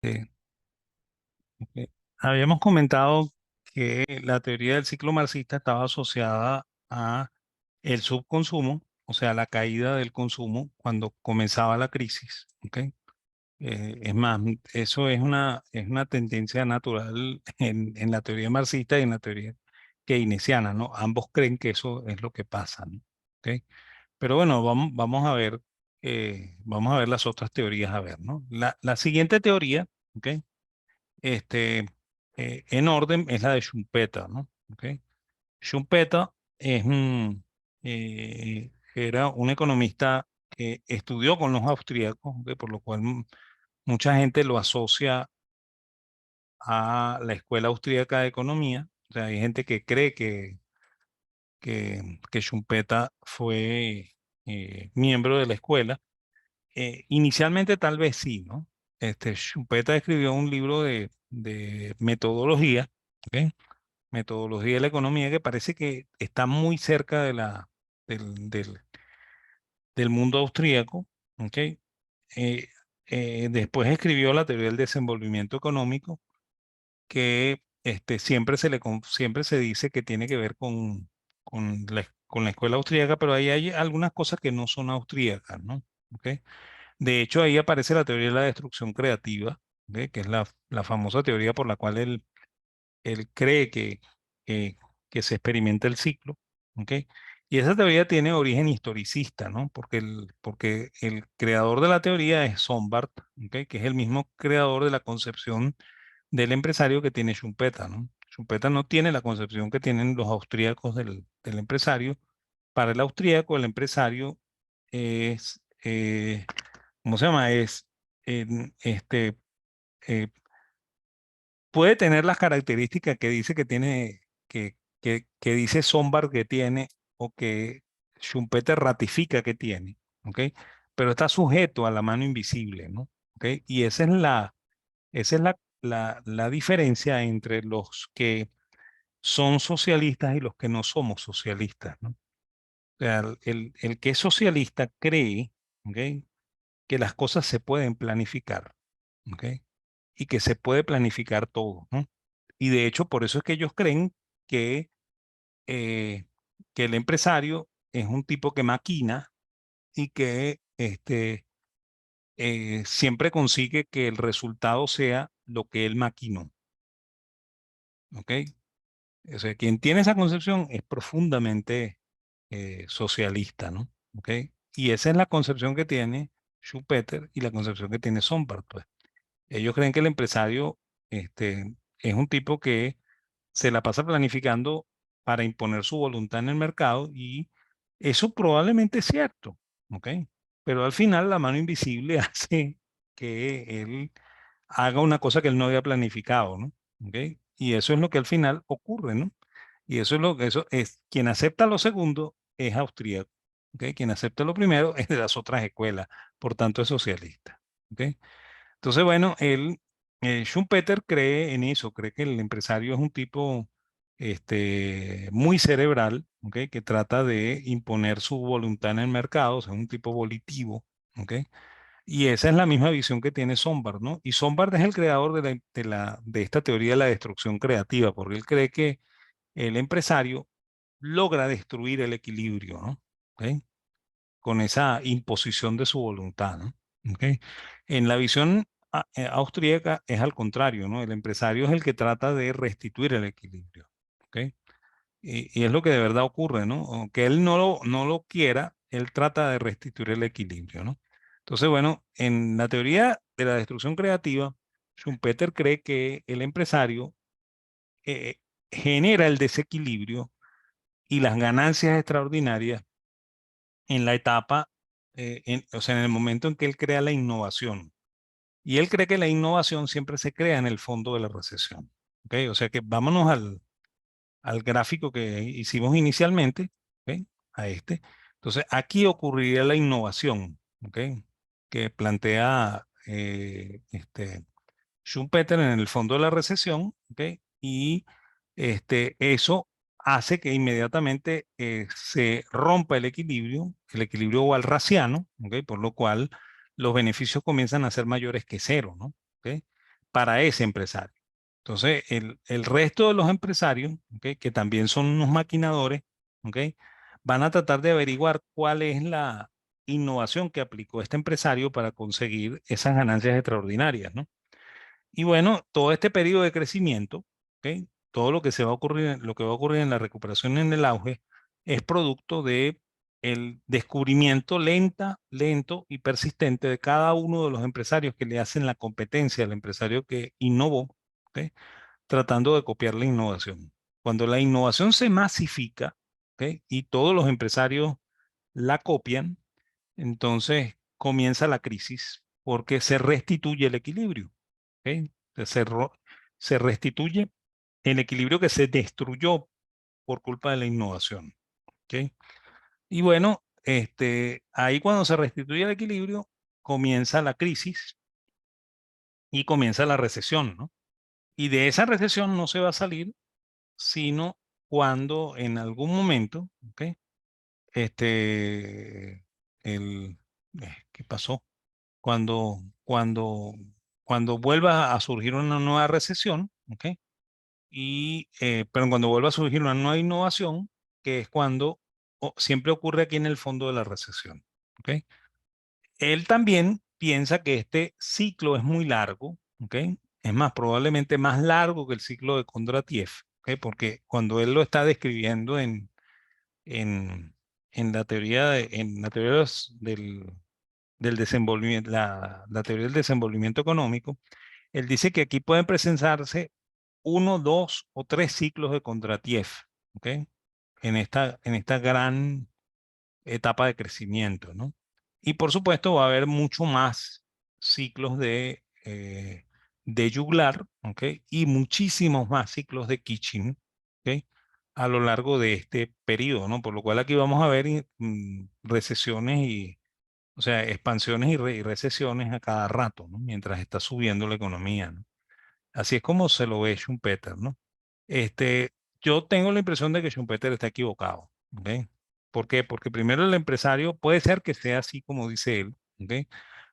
Eh, ok. Habíamos comentado que la teoría del ciclo marxista estaba asociada a el subconsumo, o sea, la caída del consumo cuando comenzaba la crisis. ¿Ok? Es más, eso es una tendencia natural en la teoría marxista y en la teoría keynesiana, ¿no? Ambos creen que eso es lo que pasa, ¿no? ¿Ok? Pero bueno, vamos a ver las otras teorías, a ver, ¿no? La siguiente teoría, ¿ok? Este, en orden es la de Schumpeter, ¿no? ¿Ok? Schumpeter era un economista que estudió con los austríacos, ¿ok? Por lo cual mucha gente lo asocia a la Escuela Austríaca de Economía. O sea, hay gente que cree que Schumpeter fue miembro de la escuela. Inicialmente tal vez sí, ¿no? Schumpeter escribió un libro de metodología, ¿ok? Metodología de la economía, que parece que está muy cerca del mundo austríaco, ¿ok? Después escribió la teoría del desenvolvimiento económico, que siempre se dice que tiene que ver con la escuela austríaca, pero ahí hay algunas cosas que no son austríacas, ¿no? ¿Ok? De hecho, ahí aparece la teoría de la destrucción creativa, ¿ok? Que es la famosa teoría por la cual él cree que, que se experimenta el ciclo, ¿ok? Y esa teoría tiene origen historicista, ¿no? Porque el creador de la teoría es Sombart, ¿ok? Que es el mismo creador de la concepción del empresario que tiene Schumpeter, ¿no? Schumpeter no tiene la concepción que tienen los austríacos del empresario. Para el austríaco, el empresario es, ¿cómo se llama? En- este, eh, puede tener las características que dice que tiene, que dice Sombart que tiene o que Schumpeter ratifica que tiene, ¿ok? Pero está sujeto a la mano invisible, ¿no? ¿Ok? Y esa es la diferencia entre los que son socialistas y los que no somos socialistas, ¿no? O sea, el que es socialista cree, ¿ok? Que las cosas se pueden planificar, ¿ok? Y que se puede planificar todo, ¿no? Y de hecho, por eso es que ellos creen que, eh, que el empresario es un tipo que maquina y que siempre consigue que el resultado sea lo que él maquinó, ¿ok? O sea, quien tiene esa concepción es profundamente socialista, ¿no? ¿Ok? Y esa es la concepción que tiene Schumpeter y la concepción que tiene Sombart, pues. Ellos creen que el empresario es un tipo que se la pasa planificando para imponer su voluntad en el mercado y eso probablemente es cierto, ¿ok? Pero al final la mano invisible hace que él haga una cosa que él no había planificado, ¿no? ¿Ok? Y eso es lo que al final ocurre, ¿no? Y eso es lo que eso es, quien acepta lo segundo es austríaco, ¿ok? Quien acepta lo primero es de las otras escuelas, por tanto es socialista, ¿ok? Entonces, bueno, Schumpeter cree en eso, cree que el empresario es un tipo muy cerebral, ¿ok? Que trata de imponer su voluntad en el mercado, o sea, es un tipo volitivo, ¿ok? Y esa es la misma visión que tiene Sombart, ¿no? Y Sombart es el creador de esta teoría de la destrucción creativa, porque él cree que el empresario logra destruir el equilibrio, ¿no? ¿Ok? Con esa imposición de su voluntad, ¿no? ¿Ok? En la visión austríaca es al contrario, ¿no? El empresario es el que trata de restituir el equilibrio, ¿ok? Y es lo que de verdad ocurre, ¿no? Aunque él no lo quiera, él trata de restituir el equilibrio, ¿no? Entonces, bueno, en la teoría de la destrucción creativa, Schumpeter cree que el empresario eh, genera el desequilibrio y las ganancias extraordinarias en la etapa, o sea, en el momento en que él crea la innovación. Y él cree que la innovación siempre se crea en el fondo de la recesión, ¿ok? O sea que vámonos al gráfico que hicimos inicialmente, ¿ok? A este. Entonces, aquí ocurriría la innovación, ¿ok? Que plantea Schumpeter en el fondo de la recesión, ¿ok? Y eso hace que inmediatamente se rompa el equilibrio walrasiano, ¿ok? Por lo cual los beneficios comienzan a ser mayores que cero, ¿no? ¿Ok? para ese empresario. Entonces, el resto de los empresarios, ¿ok? Que también son unos maquinadores, ¿ok? Van a tratar de averiguar cuál es la innovación que aplicó este empresario para conseguir esas ganancias extraordinarias, ¿no? Y bueno, todo este periodo de crecimiento, ¿ok? Todo lo que se va a ocurrir, lo que va a ocurrir en la recuperación en el auge, es producto de el descubrimiento lento y persistente de cada uno de los empresarios que le hacen la competencia al empresario que innovó, ¿ok? Tratando de copiar la innovación. Cuando la innovación se masifica, ¿ok? Y todos los empresarios la copian, entonces comienza la crisis porque se restituye el equilibrio. ¿Ok? Se restituye el equilibrio que se destruyó por culpa de la innovación. ¿Ok? Y bueno, ahí cuando se restituye el equilibrio, comienza la crisis y comienza la recesión, ¿no? Y de esa recesión no se va a salir sino cuando en algún momento, ¿ok? Este, ¿Qué pasó? Cuando, cuando, cuando vuelva a surgir una nueva recesión, ¿ok? Pero cuando vuelva a surgir una nueva innovación, que es cuando siempre ocurre aquí en el fondo de la recesión, ¿ok? Él también piensa que este ciclo es muy largo, ¿ok? Es más, probablemente más largo que el ciclo de Kondratiev, ¿ok? Porque cuando él lo está describiendo en, en la teoría del desenvolvimiento, la teoría del desenvolvimiento económico, él dice que aquí pueden presentarse uno, dos o tres ciclos de Kondratiev, ¿ok? En esta gran etapa de crecimiento, ¿no? Y por supuesto va a haber mucho más ciclos de Juglar, ¿ok? Y muchísimos más ciclos de Kitchen, ¿ok? A lo largo de este periodo, ¿no? Por lo cual aquí vamos a ver recesiones o sea, expansiones y recesiones a cada rato, ¿no? Mientras está subiendo la economía, ¿no? Así es como se lo ve Schumpeter, ¿no? Este, yo tengo la impresión de que Schumpeter está equivocado, ¿ok? ¿Por qué? Porque primero el empresario puede ser que sea así como dice él, ¿ok?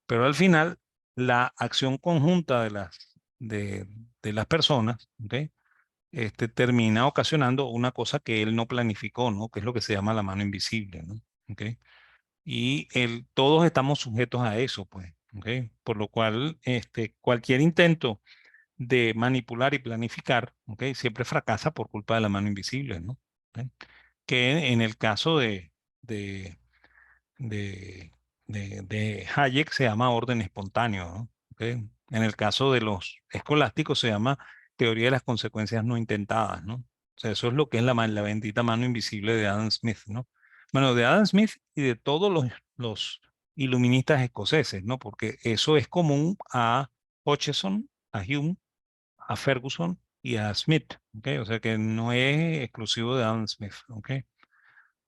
Pero al final la acción conjunta de las personas, ¿ok? Termina ocasionando una cosa que él no planificó, ¿no? Que es lo que se llama la mano invisible, ¿no? ¿Ok? Y todos estamos sujetos a eso, pues, ¿ok? Por lo cual, cualquier intento de manipular y planificar, ¿ok? Siempre fracasa por culpa de la mano invisible, ¿no? ¿Ok? Que en el caso de, de, de Hayek se llama orden espontáneo, ¿no? ¿Ok? En el caso de los escolásticos se llama teoría de las consecuencias no intentadas, ¿no? O sea, eso es lo que es la bendita mano invisible de Adam Smith, ¿no? Bueno, de Adam Smith y de todos los iluministas escoceses, ¿no? Porque eso es común a Hutcheson, a Hume, a Ferguson y a Smith, ¿ok? O sea que no es exclusivo de Adam Smith, ¿ok?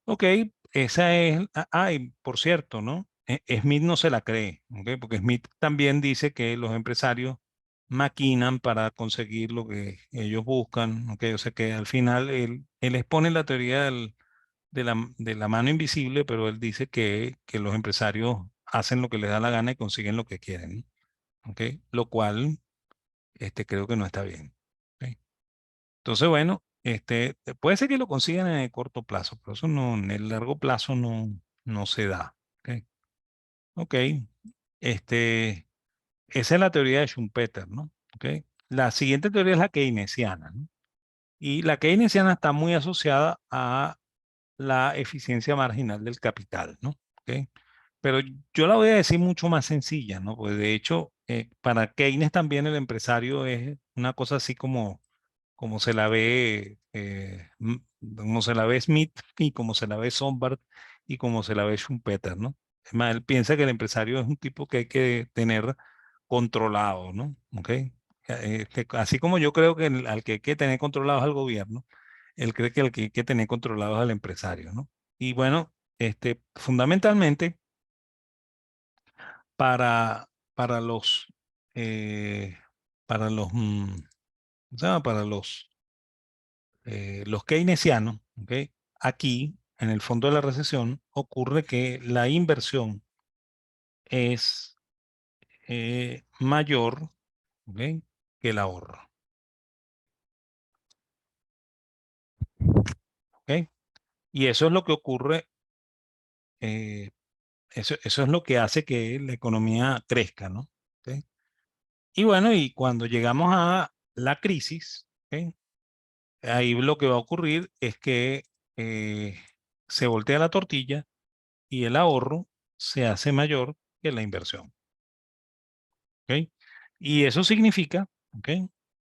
Ok, esa es, y por cierto, ¿no? Smith no se la cree, ¿ok? Porque Smith también dice que los empresarios maquinan para conseguir lo que ellos buscan, ¿ok? O sea que al final él expone la teoría de la mano invisible, pero él dice que los empresarios hacen lo que les da la gana y consiguen lo que quieren, ¿no? ¿Ok? Lo cual creo que no está bien. ¿Ok? Entonces, bueno, puede ser que lo consigan en el corto plazo, pero eso no, en el largo plazo no se da. ¿Ok? Ok, esa es la teoría de Schumpeter, ¿no? ¿Ok? La siguiente teoría es la keynesiana, ¿no? Y la keynesiana está muy asociada a la eficiencia marginal del capital, ¿no? ¿Ok? Pero yo la voy a decir mucho más sencilla, ¿no? Pues de hecho, para Keynes también el empresario es una cosa así como se la ve, como se la ve Smith y como se la ve Sombart y como se la ve Schumpeter, ¿no? Es más, él piensa que el empresario es un tipo que hay que tener controlado, ¿no? ¿Ok? Así como yo creo que al que hay que tener controlado es al gobierno, él cree que el que hay que tener controlado es al empresario, ¿no? Y bueno, fundamentalmente para los, eh, para los, ¿cómo se llama? Para los keynesianos, ¿ok? Aquí, en el fondo de la recesión, ocurre que la inversión es mayor, ¿ok? que el ahorro. ¿Ok? Y eso es lo que ocurre, eh, eso es lo que hace que la economía crezca, ¿no? ¿Ok? Y bueno, y cuando llegamos a la crisis, ¿ok? Ahí lo que va a ocurrir es que eh, se voltea la tortilla y el ahorro se hace mayor que la inversión. ¿Ok? Y eso significa, ¿ok?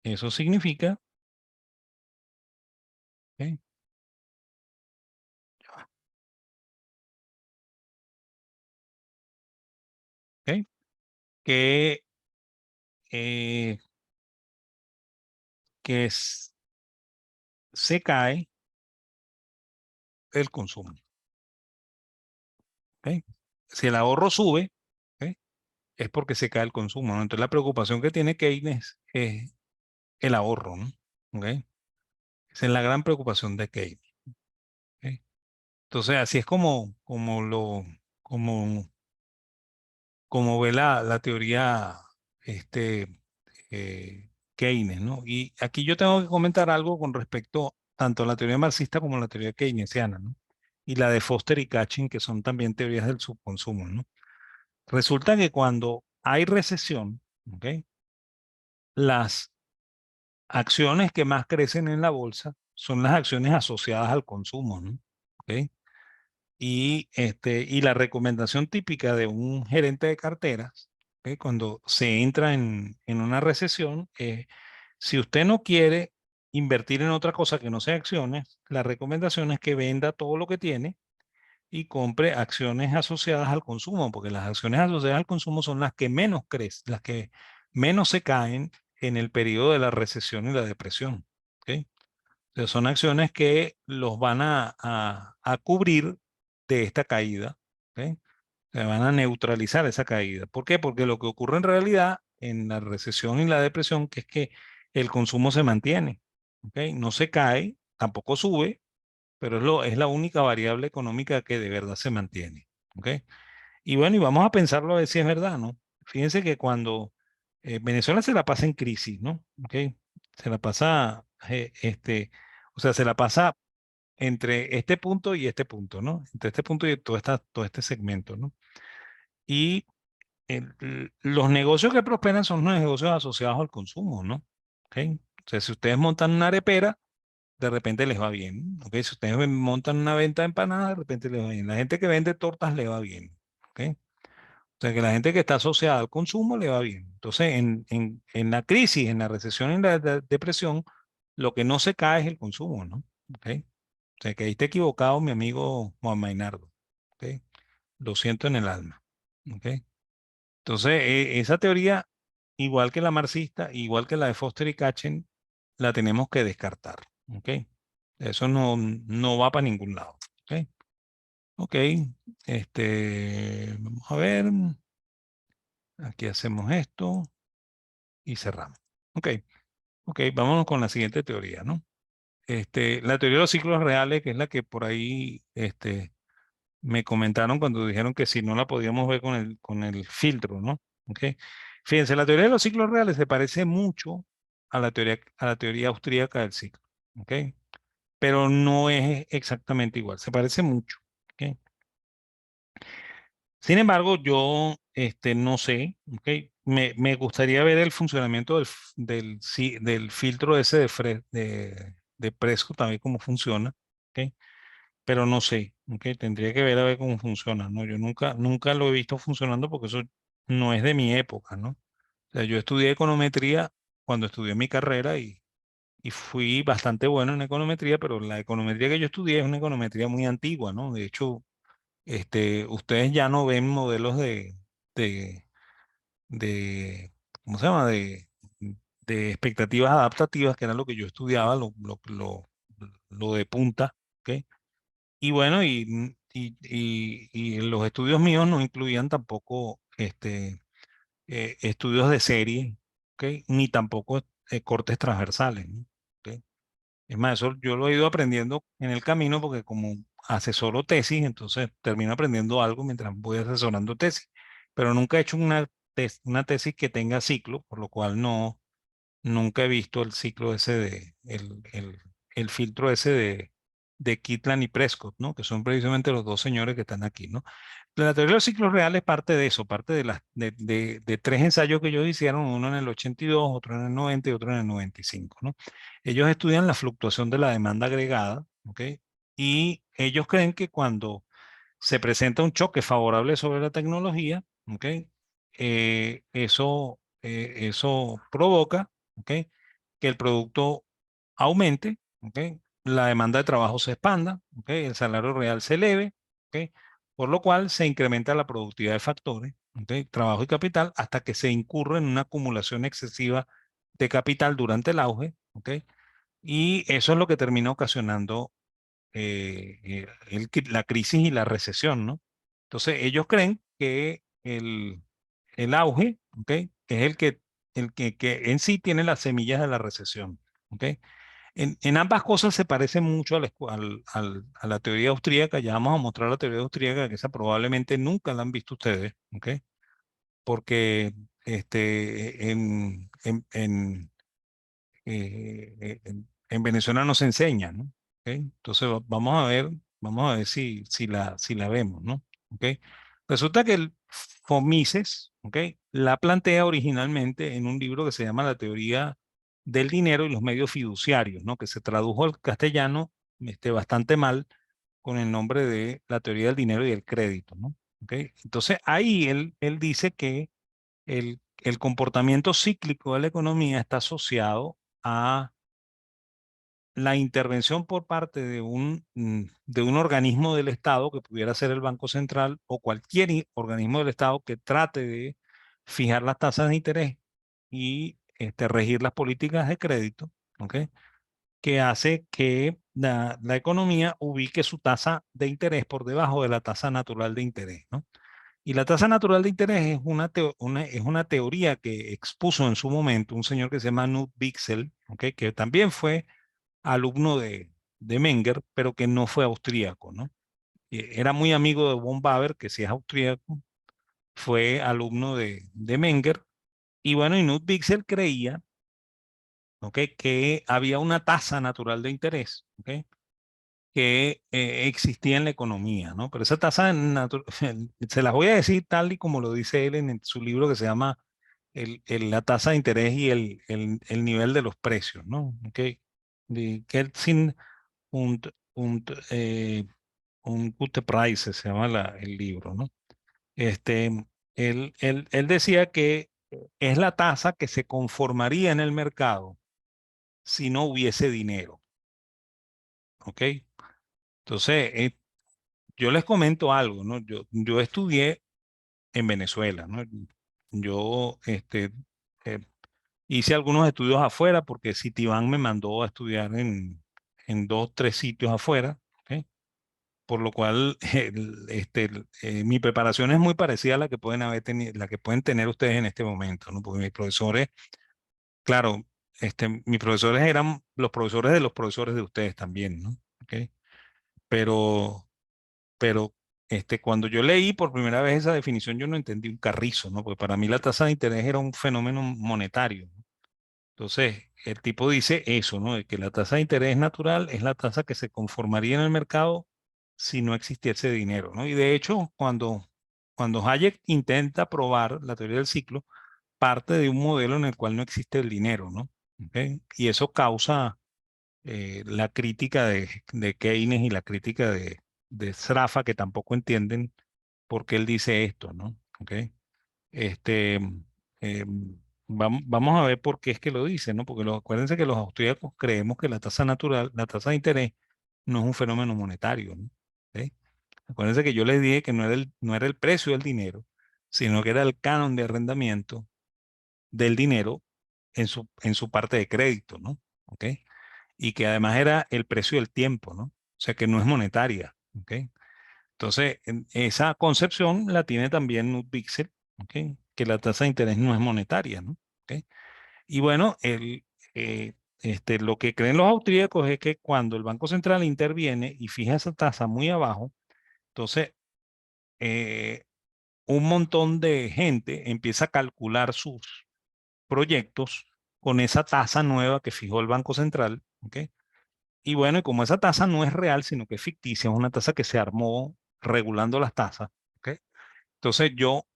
Eso significa, ¿ok? ¿Ok? Que, eh, se cae el consumo. ¿Ok? Si el ahorro sube, ¿ok? Es porque se cae el consumo, ¿no? Entonces la preocupación que tiene Keynes es el ahorro, ¿no? ¿Ok? Esa es la gran preocupación de Keynes. ¿Ok? Entonces así es como, como ve la teoría este, Keynes, ¿no? Y aquí yo tengo que comentar algo con respecto tanto a la teoría marxista como a la teoría keynesiana, ¿no? Y la de Foster y Catching, que son también teorías del subconsumo, ¿no? Resulta que cuando hay recesión, ¿ok? Las acciones que más crecen en la bolsa son las acciones asociadas al consumo, ¿no? ¿Ok? Y la recomendación típica de un gerente de carteras, ¿ok? Cuando se entra en una recesión, si usted no quiere invertir en otra cosa que no sea acciones, la recomendación es que venda todo lo que tiene y compre acciones asociadas al consumo, porque las acciones asociadas al consumo son las que menos crecen, las que menos se caen en el periodo de la recesión y la depresión. ¿Ok? O sea, son acciones que los van a cubrir de esta caída. ¿Ok? Se van a neutralizar esa caída. ¿Por qué? Porque lo que ocurre en realidad en la recesión y la depresión, que es que el consumo se mantiene. ¿Ok? No se cae, tampoco sube, pero es la única variable económica que de verdad se mantiene. ¿Ok? Y bueno, y vamos a pensarlo a ver si es verdad, ¿no? Fíjense que cuando Venezuela se la pasa en crisis, ¿no? ¿Ok? Se la pasa, o sea, se la pasa entre este punto y este punto, ¿no? Entre este punto y todo este segmento, ¿no? Y los negocios que prosperan son los negocios asociados al consumo, ¿no? ¿Ok? O sea, si ustedes montan una arepera, de repente les va bien. ¿Ok? Si ustedes montan una venta de empanadas, de repente les va bien. La gente que vende tortas le va bien. ¿Ok? O sea, que la gente que está asociada al consumo le va bien. Entonces, en la crisis, en la recesión, en la depresión, lo que no se cae es el consumo, ¿no? ¿Ok? O sea, que ahí está equivocado mi amigo Juan Mainardo. ¿Ok? Lo siento en el alma. ¿Ok? Entonces, esa teoría, igual que la marxista, igual que la de Foster y Katchen, la tenemos que descartar. ¿Ok? Eso no va para ningún lado. ¿Ok? Ok. Vamos a ver. Aquí hacemos esto y cerramos. Ok. Ok, vámonos con la siguiente teoría, ¿no? La teoría de los ciclos reales, que es la que por ahí me comentaron cuando dijeron que si no la podíamos ver con el filtro, ¿no? Ok. Fíjense, la teoría de los ciclos reales se parece mucho a la teoría austríaca del ciclo, ¿ok? Pero no es exactamente igual, se parece mucho, ¿ok? Sin embargo, yo no sé, ¿ok? Me gustaría ver el funcionamiento del filtro ese de Prescott, también cómo funciona, ¿ok? Pero no sé, ¿ok? Tendría que ver a ver cómo funciona, ¿no? Yo nunca lo he visto funcionando porque eso no es de mi época, ¿no? O sea, yo estudié econometría cuando estudié mi carrera y fui bastante bueno en econometría, pero la econometría que yo estudié es una econometría muy antigua, ¿no? De hecho, ustedes ya no ven modelos de, de ¿cómo se llama? De expectativas adaptativas, que era lo que yo estudiaba, lo de punta, ¿ok? Y bueno, y los estudios míos no incluían tampoco estudios de serie, ¿ok? Ni tampoco cortes transversales, ¿no? ¿Ok? Es más, eso yo lo he ido aprendiendo en el camino porque como asesoro tesis, entonces termino aprendiendo algo mientras voy asesorando tesis. Pero nunca he hecho una tesis que tenga ciclo, por lo cual nunca he visto el ciclo ese el filtro ese de Kitlan y Prescott, ¿no? Que son precisamente los dos señores que están aquí, ¿no? La teoría de los ciclos reales parte de eso, parte de tres ensayos que ellos hicieron, uno en el 82, otro en el 90 y otro en el 95, ¿no? Ellos estudian la fluctuación de la demanda agregada, ¿ok? Y ellos creen que cuando se presenta un choque favorable sobre la tecnología, ¿ok? Eso provoca, ¿ok? Que el producto aumente, ¿ok? La demanda de trabajo se expanda, ¿ok? El salario real se eleve, ¿ok? Por lo cual se incrementa la productividad de factores, ¿ok? Trabajo y capital, hasta que se incurre en una acumulación excesiva de capital durante el auge, ¿ok? Y eso es lo que termina ocasionando la crisis y la recesión, ¿no? Entonces, ellos creen que el auge, ¿ok? Es que en sí tiene las semillas de la recesión, ¿ok? En ambas cosas se parece mucho a la teoría austríaca. Ya vamos a mostrar la teoría austríaca, que esa probablemente nunca la han visto ustedes, ¿ok? Porque en Venezuela no se enseña, ¿no? ¿Ok? Entonces vamos a ver si la vemos, ¿no? ¿Ok? Resulta que el Fomises, ¿ok? La plantea originalmente en un libro que se llama La teoría del dinero y los medios fiduciarios, ¿no? Que se tradujo al castellano bastante mal con el nombre de La teoría del dinero y el crédito, ¿no? ¿Ok? Entonces ahí él dice que el comportamiento cíclico de la economía está asociado a la intervención por parte de un organismo del Estado, que pudiera ser el Banco Central o cualquier organismo del Estado que trate de fijar las tasas de interés y regir las políticas de crédito, ¿ok? Que hace que la economía ubique su tasa de interés por debajo de la tasa natural de interés, ¿no? Y la tasa natural de interés es una teoría que expuso en su momento un señor que se llama Knut Wicksell, ¿ok? Que también fue alumno de Menger, pero que no fue austríaco, ¿no? Era muy amigo de von Baber, que sí es austríaco, fue alumno de Menger, y bueno, y Knut Wicksell creía, ¿ok? Que había una tasa natural de interés, ¿ok? Que existía en la economía, ¿no? Pero esa tasa se las voy a decir tal y como lo dice él en su libro que se llama la tasa de interés y el nivel de los precios, ¿no? ¿Ok? Die Geldzin und, und, gute Preise se llama el libro, ¿no? Este, él decía que es la tasa que se conformaría en el mercado si no hubiese dinero, ¿ok? Entonces, yo les comento algo, ¿no? Yo estudié en Venezuela, ¿no? Yo eh, hice algunos estudios afuera porque Citibank me mandó a estudiar en dos, tres sitios afuera, ¿ok? Por lo cual mi preparación es muy parecida a la que pueden haber tenido, la que pueden tener ustedes en este momento, ¿no? Porque mis profesores, claro, mis profesores eran los profesores de ustedes también, ¿no? ¿Ok? Pero pero cuando yo leí por primera vez esa definición, yo no entendí un carrizo, ¿no? Porque para mí la tasa de interés era un fenómeno monetario, ¿no? Entonces, el tipo dice eso, ¿no? De que la tasa de interés natural es la tasa que se conformaría en el mercado si no existiese dinero, ¿no? Y de hecho, cuando Hayek intenta probar la teoría del ciclo, parte de un modelo en el cual no existe el dinero, ¿no? ¿Ok? Y eso causa la crítica de Keynes y la crítica de Sraffa, que tampoco entienden por qué él dice esto, ¿no? ¿Ok? Este, vamos a ver por qué es que lo dice, ¿no? Porque acuérdense que los austríacos creemos que la tasa natural, la tasa de interés, no es un fenómeno monetario, ¿no? ¿Ok? Acuérdense que yo les dije que no era el precio del dinero, sino que era el canon de arrendamiento del dinero en su parte de crédito, ¿no? ¿Ok? Y que además era el precio del tiempo, ¿no? O sea que no es monetaria, ¿ok? Entonces, esa concepción la tiene también Knut Wicksell, ¿ok? Que la tasa de interés no es monetaria, ¿no? ¿Ok? Y bueno, lo que creen los austríacos es que cuando el Banco Central interviene y fija esa tasa muy abajo, entonces eh, un montón de gente empieza a calcular sus proyectos con esa tasa nueva que fijó el Banco Central, ¿ok? Y bueno, y como esa tasa no es real, sino que es ficticia, es una tasa que se armó regulando las tasas, ¿ok? Entonces yo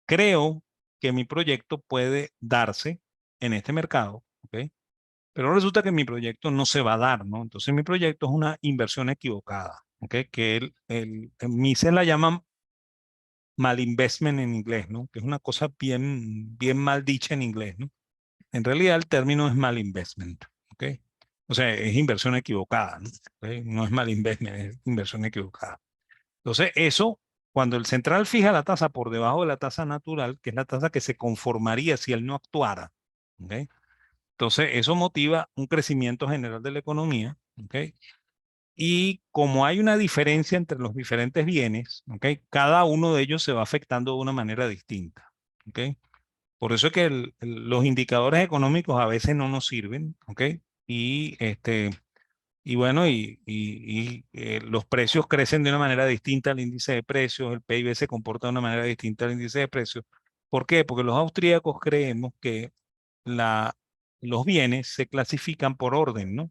creo que mi proyecto puede darse en este mercado, ¿ok? Pero resulta que mi proyecto no se va a dar, ¿no? Entonces mi proyecto es una inversión equivocada, ¿ok? Que en Mises la llaman malinvestment en inglés, ¿no? Que es una cosa bien mal dicha en inglés, ¿no? En realidad el término es malinvestment, ¿ok? O sea, es inversión equivocada, ¿no? ¿Ok? No es malinvestment, es inversión equivocada. Entonces eso, cuando el central fija la tasa por debajo de la tasa natural, que es la tasa que se conformaría si él no actuara, ¿ok? Entonces eso motiva un crecimiento general de la economía, ¿ok? Y como hay una diferencia entre los diferentes bienes, ¿ok? Cada uno de ellos se va afectando de una manera distinta, ¿ok? Por eso es que los indicadores económicos a veces no nos sirven, ¿ok? Y, y bueno, los precios crecen de una manera distinta al índice de precios, el PIB se comporta de una manera distinta al índice de precios. ¿Por qué? Porque los austríacos creemos que la, los bienes se clasifican por orden, ¿no?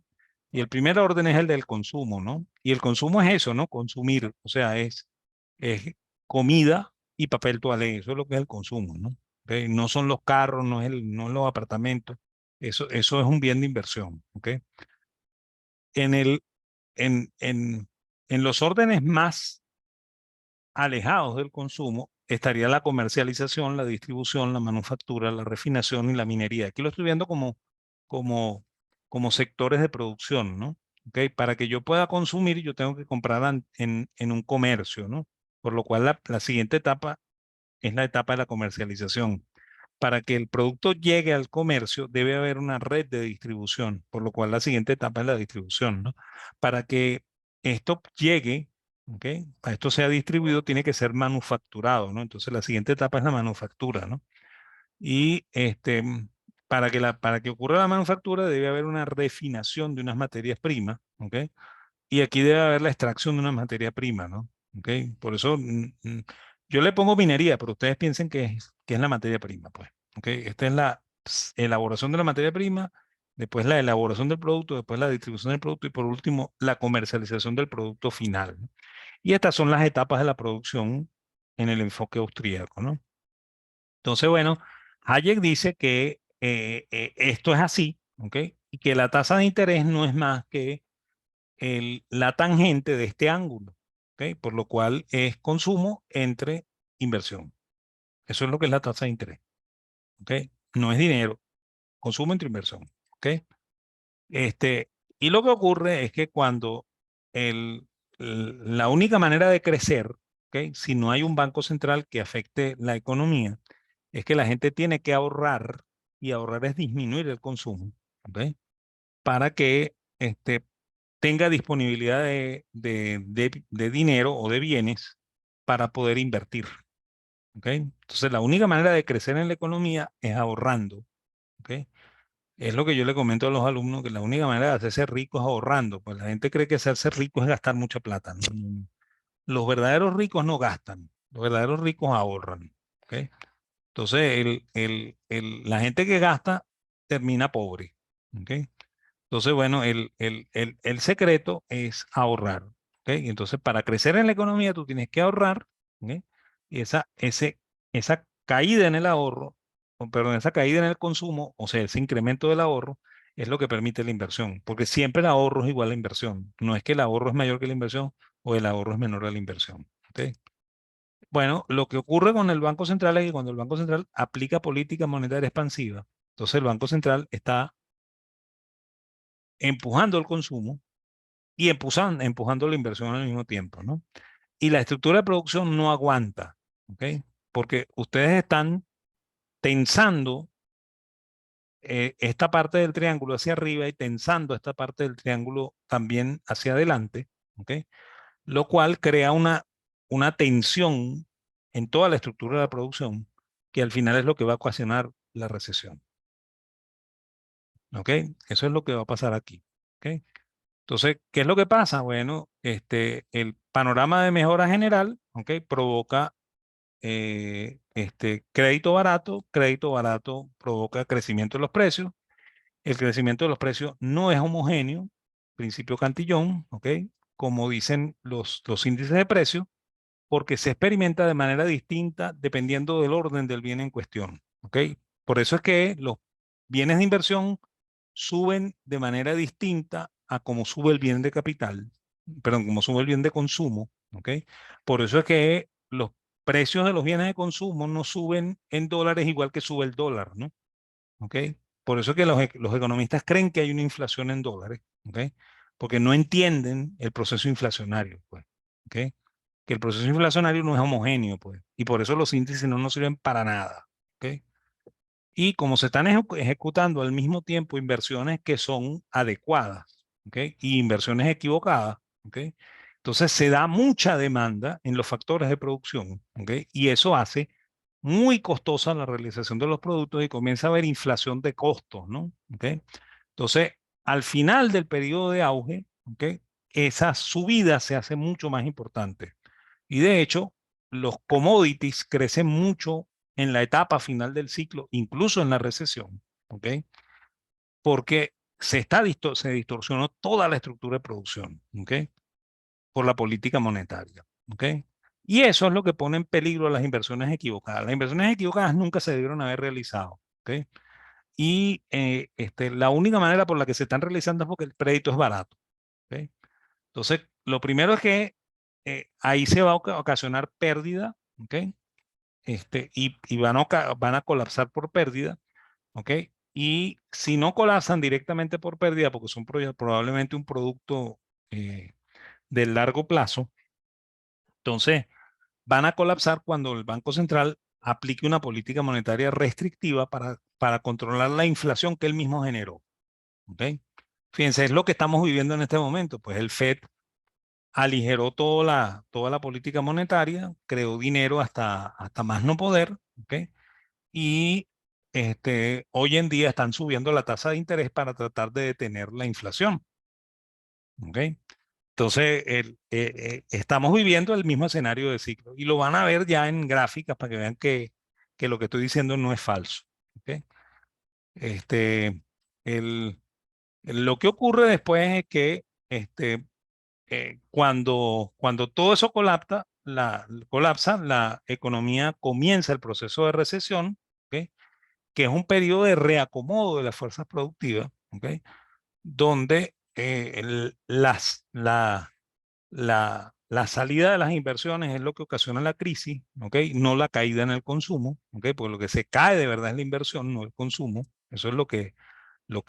Y el primer orden es el del consumo, ¿no? Y el consumo es eso, ¿no? Consumir, o sea, es comida y papel toalé, eso es lo que es el consumo, ¿no? ¿Ok? No son los carros, no es los apartamentos, eso es un bien de inversión, ¿ok? En el, en los órdenes más alejados del consumo estaría la comercialización, la distribución, la manufactura, la refinación y la minería. Aquí lo estoy viendo como, como sectores de producción, ¿no? ¿Ok? Para que yo pueda consumir, yo tengo que comprar en un comercio, ¿no? Por lo cual la siguiente etapa es la etapa de la comercialización. Para que el producto llegue al comercio, debe haber una red de distribución, por lo cual la siguiente etapa es la distribución, ¿no? Para que esto llegue, ¿ok? Para esto sea distribuido, tiene que ser manufacturado, ¿no? Entonces la siguiente etapa es la manufactura, ¿no? Y para que ocurra la manufactura debe haber una refinación de unas materias primas, ¿ok? Y aquí debe haber la extracción de una materia prima, ¿no? ¿Ok? Por eso yo le pongo minería, pero ustedes piensen que es la materia prima, pues. ¿Ok? Esta es la elaboración de la materia prima, después la elaboración del producto, después la distribución del producto y por último la comercialización del producto final, ¿no? Y estas son las etapas de la producción en el enfoque austríaco, ¿no? Entonces, bueno, Hayek dice que esto es así, ¿ok? Y que la tasa de interés no es más que la tangente de este ángulo, ¿ok? Por lo cual es consumo entre inversión. Eso es lo que es la tasa de interés, ¿ok? No es dinero, consumo entre inversión, ¿ok? Este, y lo que ocurre es que cuando la única manera de crecer, ¿ok? Si no hay un banco central que afecte la economía, es que la gente tiene que ahorrar y ahorrar es disminuir el consumo, ¿ok? Para que tenga disponibilidad de dinero o de bienes para poder invertir. ¿Ok? Entonces, la única manera de crecer en la economía es ahorrando. ¿Ok? Es lo que yo le comento a los alumnos, que la única manera de hacerse rico es ahorrando. Pues la gente cree que hacerse rico es gastar mucha plata. No, no, no. Los verdaderos ricos no gastan, los verdaderos ricos ahorran. ¿Ok? Entonces, la gente que gasta termina pobre. ¿Ok? Entonces, bueno, el secreto es ahorrar. ¿Ok? Y entonces, para crecer en la economía, tú tienes que ahorrar. ¿Ok? Y esa caída en el ahorro, perdón, esa caída en el consumo, o sea, ese incremento del ahorro, es lo que permite la inversión. Porque siempre el ahorro es igual a la inversión. No es que el ahorro es mayor que la inversión o el ahorro es menor a la inversión. ¿Ok? Bueno, lo que ocurre con el Banco Central es que cuando el Banco Central aplica política monetaria expansiva, entonces el Banco Central está empujando el consumo y empujando la inversión al mismo tiempo, ¿no? Y la estructura de producción no aguanta, ¿ok? Porque ustedes están tensando esta parte del triángulo hacia arriba y tensando esta parte del triángulo también hacia adelante, ¿ok? Lo cual crea una tensión en toda la estructura de la producción que al final es lo que va a ocasionar la recesión, ¿ok? Eso es lo que va a pasar aquí, ¿ok? Entonces, ¿qué es lo que pasa? Bueno, el panorama de mejora general, ¿ok? Provoca crédito barato provoca crecimiento de los precios. El crecimiento de los precios no es homogéneo, principio Cantillon, ¿ok? Como dicen los índices de precios, porque se experimenta de manera distinta dependiendo del orden del bien en cuestión, ¿ok? Por eso es que los bienes de inversión suben de manera distinta a como sube el bien de capital, perdón, como sube el bien de consumo, ¿ok? Por eso es que los precios de los bienes de consumo no suben en dólares igual que sube el dólar, ¿no? ¿Ok? Por eso es que los economistas creen que hay una inflación en dólares, ¿ok? Porque no entienden el proceso inflacionario, pues, ¿ok? Que el proceso inflacionario no es homogéneo, pues, y por eso los índices no nos sirven para nada, ¿ok? Y como se están ejecutando al mismo tiempo inversiones que son adecuadas, ¿ok? Y inversiones equivocadas, ¿ok? Entonces se da mucha demanda en los factores de producción, ¿ok? Y eso hace muy costosa la realización de los productos y comienza a haber inflación de costos, ¿no? ¿Ok? Entonces, al final del periodo de auge, ¿ok? Esa subida se hace mucho más importante. Y de hecho, los commodities crecen mucho en la etapa final del ciclo, incluso en la recesión, ¿ok? Porque se distorsionó toda la estructura de producción, ¿ok? Por la política monetaria, ¿ok? Y eso es lo que pone en peligro las inversiones equivocadas. Las inversiones equivocadas nunca se debieron haber realizado, ¿ok? Y la única manera por la que se están realizando es porque el crédito es barato, ¿ok? Entonces, lo primero es que ahí se va a ocasionar pérdida, ¿ok? Y van a colapsar por pérdida, ¿ok? Y si no colapsan directamente por pérdida, porque son probablemente un producto de largo plazo, entonces van a colapsar cuando el Banco Central aplique una política monetaria restrictiva para controlar la inflación que él mismo generó, ¿ok? Fíjense, es lo que estamos viviendo en este momento, pues el Fed aligeró toda la política monetaria, creó dinero hasta más no poder, ¿ok? Y hoy en día están subiendo la tasa de interés para tratar de detener la inflación. ¿Ok? Entonces, estamos viviendo el mismo escenario de ciclo y lo van a ver ya en gráficas para que vean que lo que estoy diciendo no es falso. ¿Ok? Este, el, lo que ocurre después es que cuando todo eso colapsa, la economía comienza el proceso de recesión, ¿ok? Que es un periodo de reacomodo de las fuerzas productivas, ¿ok? Donde la salida de las inversiones es lo que ocasiona la crisis, ¿ok? No la caída en el consumo, ¿ok? Porque lo que se cae de verdad es la inversión, no el consumo. Eso es lo que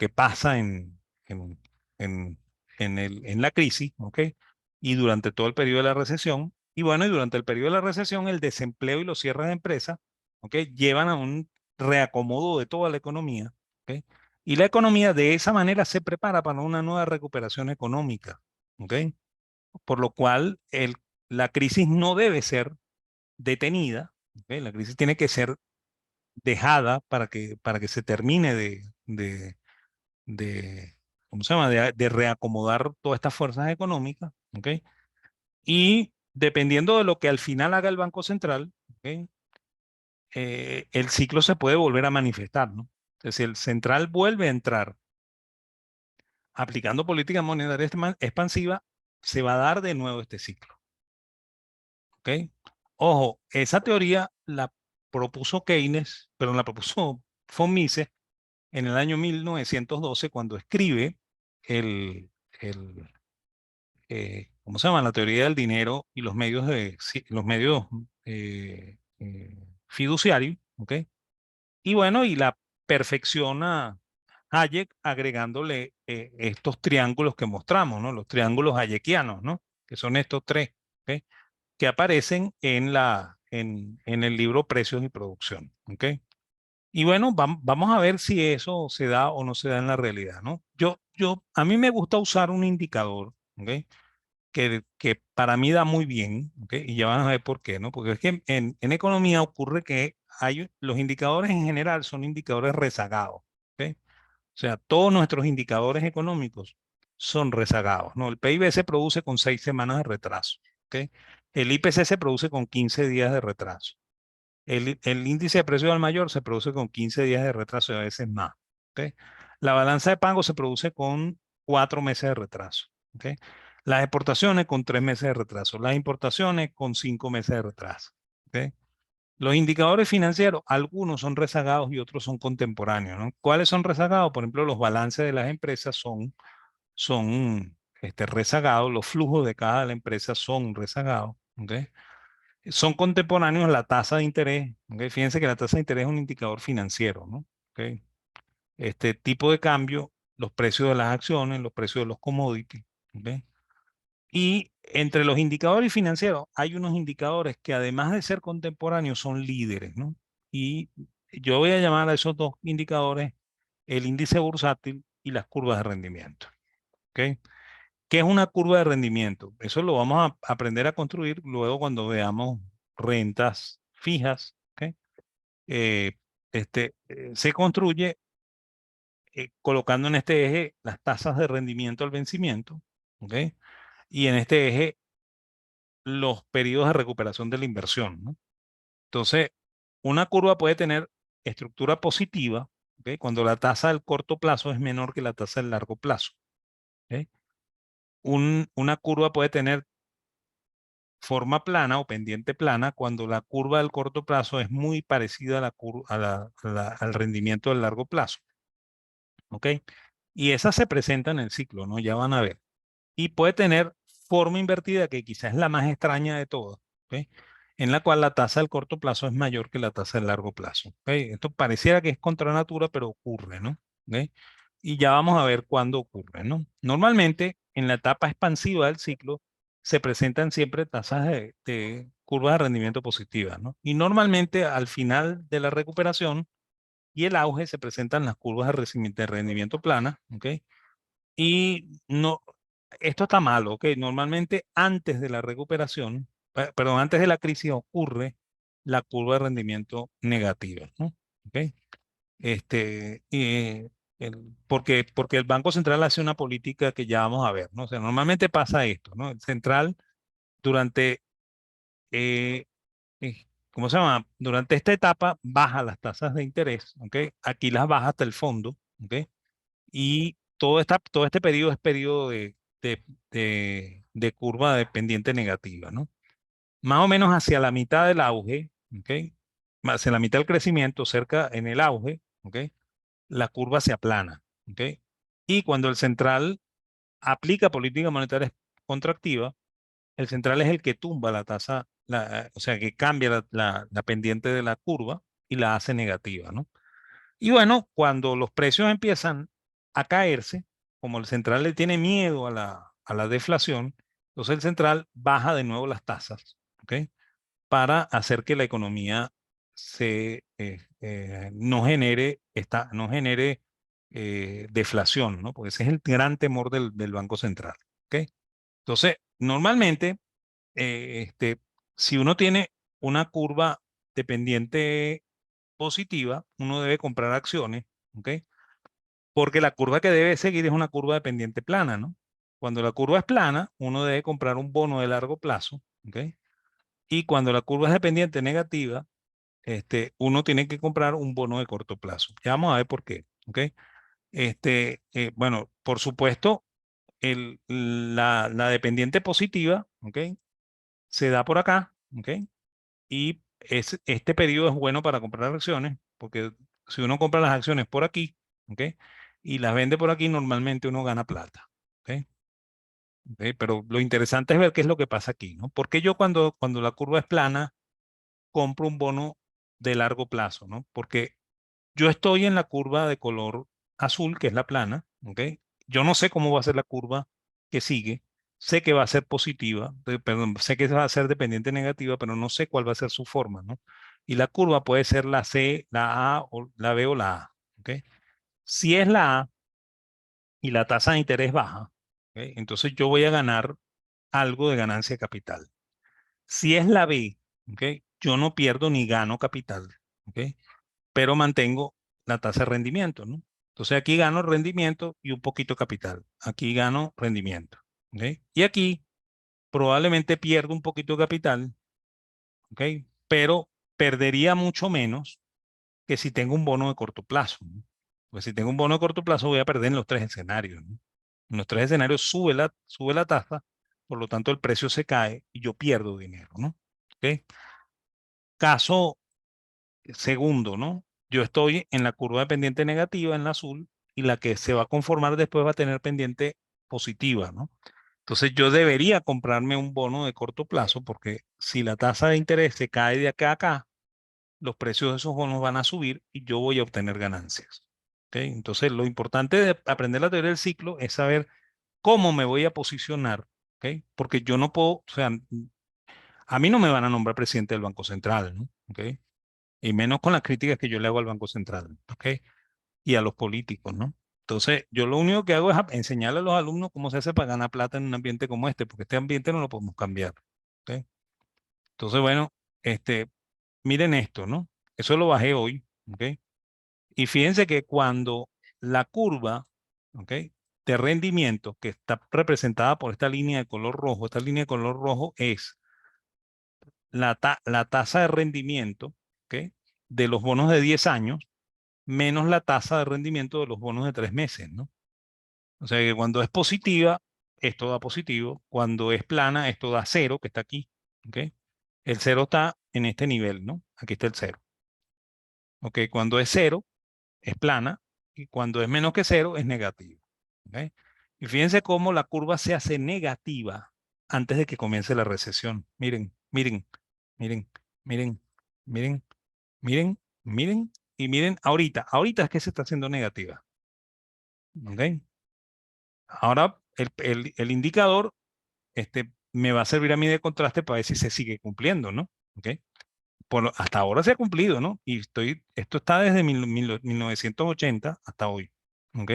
pasa en, en, en la crisis, ¿ok? Y durante todo el periodo de la recesión. Y bueno, y durante el periodo de la recesión, el desempleo y los cierres de empresas, ¿ok? Llevan a un reacomodo de toda la economía, ¿ok? Y la economía de esa manera se prepara para una nueva recuperación económica, ¿ok? Por lo cual la crisis no debe ser detenida, ¿ok? La crisis tiene que ser dejada para que se termine de ¿cómo se llama? De reacomodar todas estas fuerzas económicas, ¿ok? Y dependiendo de lo que al final haga el Banco Central, ¿ok? El ciclo se puede volver a manifestar, ¿no? Entonces, si el central vuelve a entrar aplicando política monetaria expansiva, se va a dar de nuevo este ciclo, ¿ok? Ojo, esa teoría la propuso Keynes, pero la propuso von Mises en el año 1912 cuando escribe el, el ¿cómo se llama? La teoría del dinero y los medios los medios fiduciarios, ¿ok? Y bueno, y la perfecciona Hayek agregándole estos triángulos que mostramos, ¿no? Los triángulos hayekianos, ¿no? Que son estos tres, ¿ok? Que aparecen en el libro Precios y Producción, ¿ok? Y bueno, vamos a ver si eso se da o no se da en la realidad, ¿no? A mí me gusta usar un indicador, ¿ok? Que para mí da muy bien, ¿ok? Y ya van a ver por qué, ¿no? Porque es que en economía ocurre que los indicadores en general son indicadores rezagados, ¿ok? O sea, todos nuestros indicadores económicos son rezagados, ¿no? El PIB se produce con 6 semanas de retraso, ¿ok? El IPC se produce con 15 días de retraso. El índice de precios al mayor se produce con 15 días de retraso y a veces más. ¿Ok? La balanza de pago se produce con 4 meses de retraso. ¿Ok? Las exportaciones con 3 meses de retraso. Las importaciones con 5 meses de retraso. ¿Ok? Los indicadores financieros, algunos son rezagados y otros son contemporáneos, ¿no? ¿Cuáles son rezagados? Por ejemplo, los balances de las empresas son rezagados, los flujos de cada de la empresa son rezagados. ¿Ok? Son contemporáneos la tasa de interés. ¿Ok? Fíjense que la tasa de interés es un indicador financiero, ¿no? ¿Ok? Este tipo de cambio, los precios de las acciones, los precios de los commodities. ¿Ok? Y entre los indicadores financieros hay unos indicadores que además de ser contemporáneos son líderes, ¿no? Y yo voy a llamar a esos dos indicadores el índice bursátil y las curvas de rendimiento. ¿Ok? ¿Qué es una curva de rendimiento? Eso lo vamos a aprender a construir luego cuando veamos rentas fijas. ¿Ok? Eh, se construye colocando en este eje las tasas de rendimiento al vencimiento. ¿Ok? Y en este eje los periodos de recuperación de la inversión, ¿no? Entonces, una curva puede tener estructura positiva, ¿ok? Cuando la tasa del corto plazo es menor que la tasa del largo plazo. ¿Ok? Una curva puede tener forma plana o pendiente plana cuando la curva del corto plazo es muy parecida a al rendimiento del largo plazo. ¿Ok? Y esas se presentan en el ciclo, ¿no? Ya van a ver. Y puede tener forma invertida, que quizás es la más extraña de todas, ¿ok? En la cual la tasa del corto plazo es mayor que la tasa del largo plazo. ¿Ok? Esto pareciera que es contra natura, pero ocurre, ¿no? ¿Ok? Y ya vamos a ver cuándo ocurre, ¿no? Normalmente, en la etapa expansiva del ciclo, se presentan siempre tasas de curvas de rendimiento positivas, ¿no? Y normalmente al final de la recuperación y el auge se presentan las curvas de rendimiento plana, ¿ok? Y no, esto está malo, ¿ok? Normalmente antes de la recuperación, perdón, antes de la crisis ocurre la curva de rendimiento negativa, ¿no? ¿Ok? Este, porque el Banco Central hace una política que ya vamos a ver, ¿no? O sea, normalmente pasa esto, ¿no? El central durante, eh, ¿cómo se llama? Durante esta etapa baja las tasas de interés, ¿ok? Aquí las baja hasta el fondo, ¿ok? Y todo este periodo es periodo de curva de pendiente negativa, ¿no? Más o menos hacia la mitad del auge, ¿ok? Hacia la mitad del crecimiento, cerca en el auge, ¿ok? La curva se aplana, ¿ok? Y cuando el central aplica política monetaria contractiva, el central es el que tumba la tasa, o sea, que cambia la pendiente de la curva y la hace negativa, ¿no? Y bueno, cuando los precios empiezan a caerse, como el central le tiene miedo a la deflación, entonces el central baja de nuevo las tasas, ¿ok? Para hacer que la economía no genere deflación, ¿no? Porque ese es el gran temor del Banco Central, ¿ok? Entonces, normalmente, si uno tiene una curva dependiente positiva, uno debe comprar acciones, ¿ok? Porque la curva que debe seguir es una curva de pendiente plana, ¿no? Cuando la curva es plana, uno debe comprar un bono de largo plazo, ¿ok? Y cuando la curva es de pendiente negativa, uno tiene que comprar un bono de corto plazo. Ya vamos a ver por qué, ¿ok? Bueno, por supuesto, la dependiente positiva, ¿ok? Se da por acá, ¿ok? Y este periodo es bueno para comprar acciones, porque si uno compra las acciones por aquí, ¿ok? Y las vende por aquí, normalmente uno gana plata, ¿ok? ¿Ok? Pero lo interesante es ver qué es lo que pasa aquí, ¿no? Porque yo cuando la curva es plana, compro un bono de largo plazo, ¿no? Porque yo estoy en la curva de color azul, que es la plana, ¿ok? Yo no sé cómo va a ser la curva que sigue. Sé que va a ser positiva, perdón, sé que va a ser dependiente negativa, pero no sé cuál va a ser su forma, ¿no? Y la curva puede ser la C, la A, o la B o la A, ¿ok? Si es la A y la tasa de interés baja, ¿ok? Entonces yo voy a ganar algo de ganancia de capital. Si es la B, ¿ok? Yo no pierdo ni gano capital, ¿ok? Pero mantengo la tasa de rendimiento, ¿no? Entonces aquí gano rendimiento y un poquito de capital. Aquí gano rendimiento, ¿ok? Y aquí probablemente pierdo un poquito de capital, ¿ok? perdería mucho menos que si tengo un bono de corto plazo, ¿no? Pues si tengo un bono de corto plazo voy a perder en los tres escenarios, ¿no? En los tres escenarios sube la tasa, por lo tanto el precio se cae y yo pierdo dinero, ¿no? ¿Ok? Caso segundo, ¿no? Yo estoy en la curva de pendiente negativa, en la azul, y la que se va a conformar después va a tener pendiente positiva, ¿no? Entonces yo debería comprarme un bono de corto plazo porque si la tasa de interés se cae de acá a acá, los precios de esos bonos van a subir y yo voy a obtener ganancias. ¿Ok? Entonces lo importante de aprender la teoría del ciclo es saber cómo me voy a posicionar. ¿Ok? Porque yo no puedo, o sea, a mí no me van a nombrar presidente del Banco Central, ¿no? ¿Ok? Y menos con las críticas que yo le hago al Banco Central, ¿ok? Y a los políticos, ¿no? Entonces, yo lo único que hago es enseñarle a los alumnos cómo se hace para ganar plata en un ambiente como este, porque este ambiente no lo podemos cambiar, ¿ok? Entonces, bueno, este, miren esto, ¿no? Eso lo bajé hoy, ¿ok? Y fíjense que cuando la curva, ¿ok? De rendimiento que está representada por esta línea de color rojo, esta línea de color rojo es la tasa de rendimiento, ¿ok? De los bonos de 10 años menos la tasa de rendimiento de los bonos de 3 meses, ¿no? O sea que cuando es positiva, esto da positivo. Cuando es plana, esto da cero, que está aquí, ¿ok? El cero está en este nivel, ¿no? Aquí está el cero. ¿Ok? Cuando es cero, es plana. Y cuando es menos que cero, es negativo. ¿Ok? Y fíjense cómo la curva se hace negativa antes de que comience la recesión. Miren, miren, miren, miren, miren, miren, miren. Y miren, ahorita es que se está haciendo negativa. ¿Ok? Ahora el indicador me va a servir a mí de contraste para ver si se sigue cumpliendo, ¿no? ¿Ok? Hasta ahora se ha cumplido, ¿no? Y esto está desde 1980 hasta hoy. ¿Ok?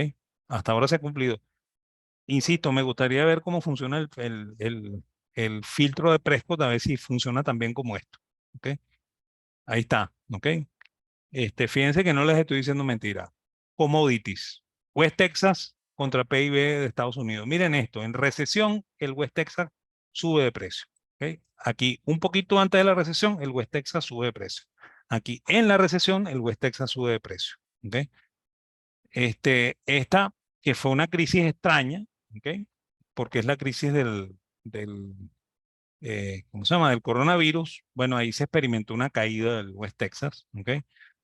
Hasta ahora se ha cumplido. Insisto, me gustaría ver cómo funciona el filtro de Prescott, a ver si funciona también como esto. ¿Ok? Ahí está. ¿Ok? Fíjense que no les estoy diciendo mentira. Commodities. West Texas contra PIB de Estados Unidos. Miren esto, en recesión el West Texas sube de precio. ¿Ok? Aquí, un poquito antes de la recesión, el West Texas sube de precio. Aquí, en la recesión, el West Texas sube de precio. ¿Ok? Esta, que fue una crisis extraña, ¿ok? Porque es la crisis ¿cómo se llama? Del coronavirus, bueno, ahí se experimentó una caída del West Texas, ¿ok?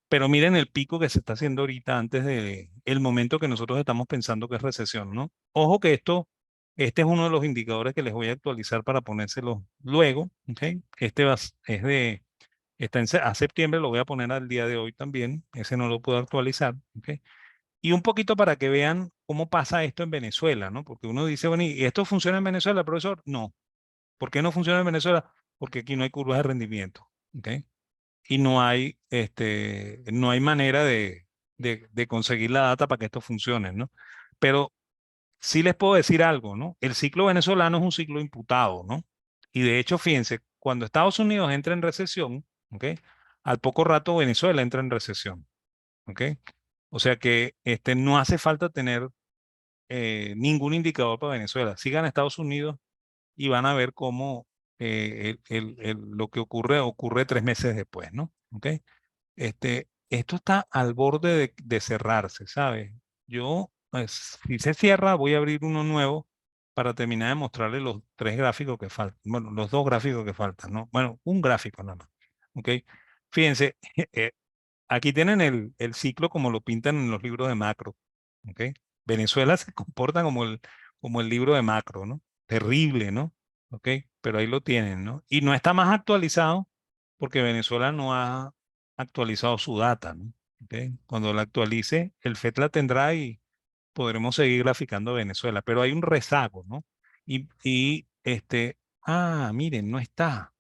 Pero miren el pico que se está haciendo ahorita antes de el momento que nosotros estamos pensando que es recesión, ¿no? Ojo que este es uno de los indicadores que les voy a actualizar para ponérselos luego, ¿ok? Está a septiembre, lo voy a poner al día de hoy también, ese no lo puedo actualizar, ¿ok? Y un poquito para que vean cómo pasa esto en Venezuela, ¿no? Porque uno dice, bueno, ¿y esto funciona en Venezuela, profesor? No. ¿Por qué no funciona en Venezuela? Porque aquí no hay curvas de rendimiento, ¿ok? Y no hay manera de conseguir la data para que esto funcione, ¿no? Pero sí les puedo decir algo, ¿no? El ciclo venezolano es un ciclo imputado, ¿no? Y de hecho, fíjense, cuando Estados Unidos entra en recesión, ¿ok? Al poco rato Venezuela entra en recesión, ¿ok? O sea que no hace falta tener ningún indicador para Venezuela. Sigan a Estados Unidos y van a ver cómo lo que ocurre 3 meses después, ¿no? ¿Ok? Esto está al borde de cerrarse, ¿sabes? Yo, pues, si se cierra, voy a abrir uno nuevo para terminar de mostrarle los tres gráficos que faltan, bueno, los dos gráficos que faltan, ¿no? Bueno, un gráfico nada más, ¿ok? Fíjense, aquí tienen el ciclo como lo pintan en los libros de macro, ¿ok? Venezuela se comporta como el libro de macro, ¿no? Terrible, ¿no? ¿Ok? Pero ahí lo tienen, ¿no? Y no está más actualizado porque Venezuela no ha actualizado su data, ¿no? ¿Ok? Cuando la actualice, el FED la tendrá y podremos seguir graficando Venezuela, pero hay un rezago, ¿no? Miren, no está.